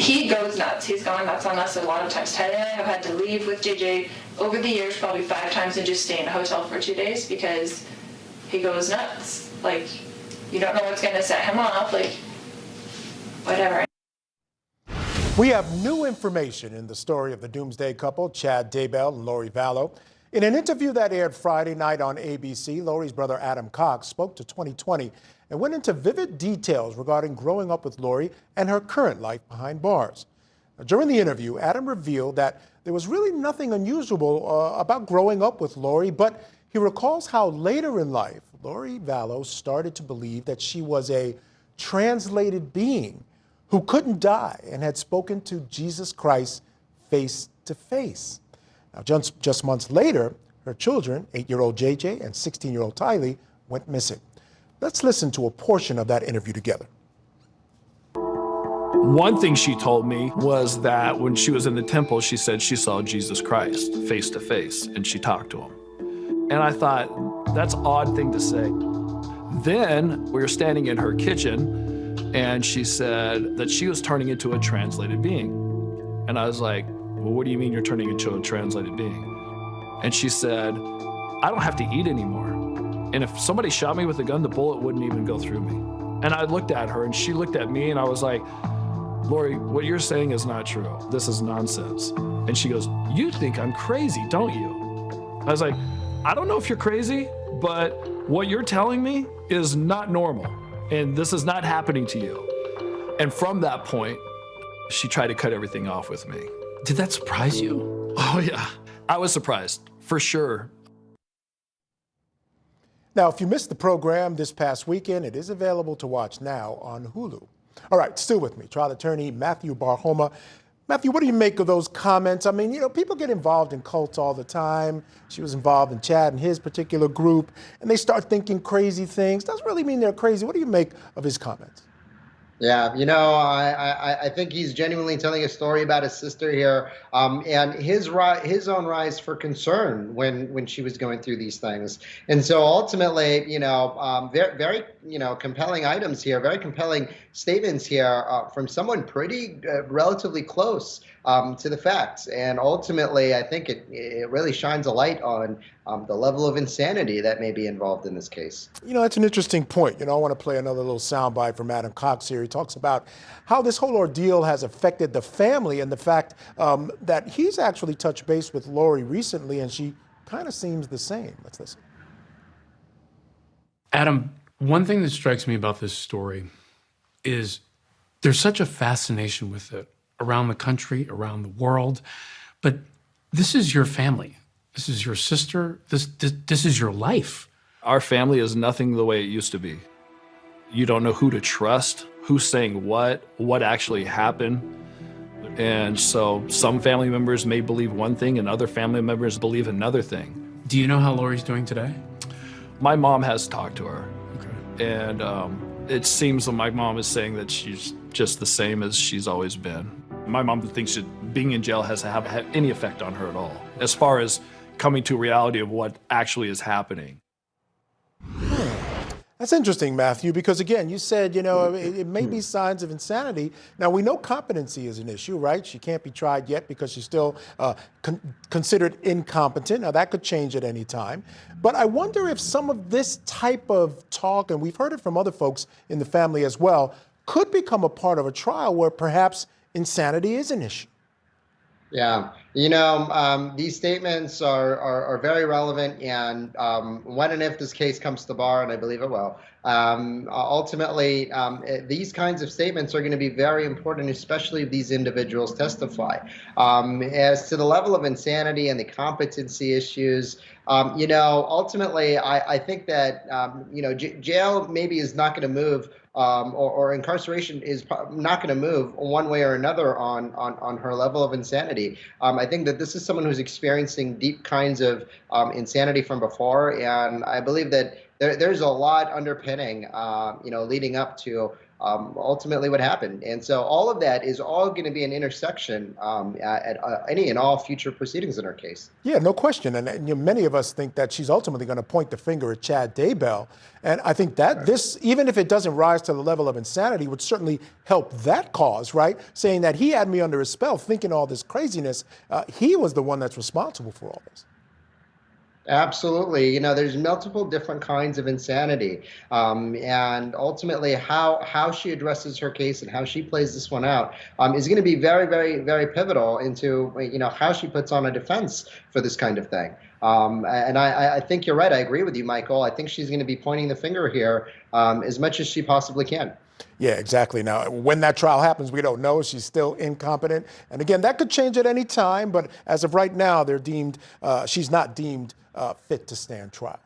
he goes nuts. He's gone nuts on us a lot of times. Tylee and I have had to leave with JJ over the years probably 5 times and just stay in a hotel for 2 days because he goes nuts. Like, you don't know what's going to set him off. Like, whatever. We have new information in the story of the Doomsday couple, Vallow-Daybell and Lori Vallow. In an interview that aired Friday night on ABC, Lori's brother Adam Cox spoke to 2020 and went into vivid details regarding growing up with Lori and her current life behind bars. Now, during the interview, Adam revealed that there was really nothing unusual about growing up with Lori, but he recalls how later in life, Lori Vallow started to believe that she was a translated being who couldn't die and had spoken to Jesus Christ face to face. Now, just months later, her children, 8-year-old JJ and 16-year-old Tylee, went missing. Let's listen to a portion of that interview together. One thing she told me was that when she was in the temple, she said she saw Jesus Christ face to face and she talked to him. And I thought, that's an odd thing to say. Then we were standing in her kitchen and she said that she was turning into a translated being. And I was like, well, what do you mean you're turning into a translated being? And she said, I don't have to eat anymore. And if somebody shot me with a gun, the bullet wouldn't even go through me. And I looked at her and she looked at me and I was like, Lori, what you're saying is not true. This is nonsense. And she goes, you think I'm crazy, don't you? I was like, I don't know if you're crazy, but what you're telling me is not normal. And this is not happening to you. And from that point, she tried to cut everything off with me. Did that surprise you? Oh yeah, I was surprised, for sure. Now, if you missed the program this past weekend, it is available to watch now on Hulu. All right, still with me, trial attorney Matthew Barhoma. Matthew, what do you make of those comments? I mean, you know, people get involved in cults all the time. She was involved in Chad and his particular group, and they start thinking crazy things. Doesn't really mean they're crazy. What do you make of his comments? Yeah, you know, I think he's genuinely telling a story about his sister here, and his own rise for concern when she was going through these things. And so ultimately, you know, very compelling items here, very compelling statements here from someone pretty relatively close to the facts. And ultimately, I think it really shines a light on the level of insanity that may be involved in this case. You know, that's an interesting point. You know, I want to play another little soundbite from Adam Cox here. He talks about how this whole ordeal has affected the family and the fact that he's actually touched base with Lori recently, and she kind of seems the same. Let's listen. Adam, one thing that strikes me about this story is there's such a fascination with it around the country, around the world, but this is your family. This is your sister. This is your life. Our family is nothing the way it used to be. You don't know who to trust, who's saying what actually happened. And so some family members may believe one thing and other family members believe another thing. Do you know how Lori's doing today? My mom has talked to her. Okay. And it seems that my mom is saying that she's just the same as she's always been. My mom thinks that being in jail hasn't had any effect on her at all, as far as coming to reality of what actually is happening. That's interesting, Matthew, because again, you said, you know, it may be signs of insanity. Now, we know competency is an issue, right? She can't be tried yet because she's still considered incompetent. Now, that could change at any time. But I wonder if some of this type of talk, and we've heard it from other folks in the family as well, could become a part of a trial where perhaps insanity is an issue. Yeah, you know, these statements are very relevant, and when and if this case comes to bar, and I believe it will, ultimately, these kinds of statements are going to be very important, especially if these individuals testify. As to the level of insanity and the competency issues, you know, ultimately, I think that, you know, jail maybe is not going to move, or incarceration is not going to move one way or another on her level of insanity. I think that this is someone who's experiencing deep kinds of insanity from before, and I believe that there's a lot underpinning, leading up to ultimately what happened. And so all of that is all going to be an intersection at any and all future proceedings in her case. Yeah, no question. And many of us think that she's ultimately going to point the finger at Chad Daybell. And I think that this, even if it doesn't rise to the level of insanity, would certainly help that cause, right? Saying that he had me under his spell, thinking all this craziness. He was the one that's responsible for all this. Absolutely. There's multiple different kinds of insanity. And ultimately how she addresses her case and how she plays this one out is going to be very, very, very pivotal into, how she puts on a defense for this kind of thing. And I think you're right. I agree with you, Michael. I think she's going to be pointing the finger here as much as she possibly can. Yeah, exactly. Now, when that trial happens, we don't know. She's still incompetent. And again, that could change at any time. But as of right now, she's not deemed fit to stand trial.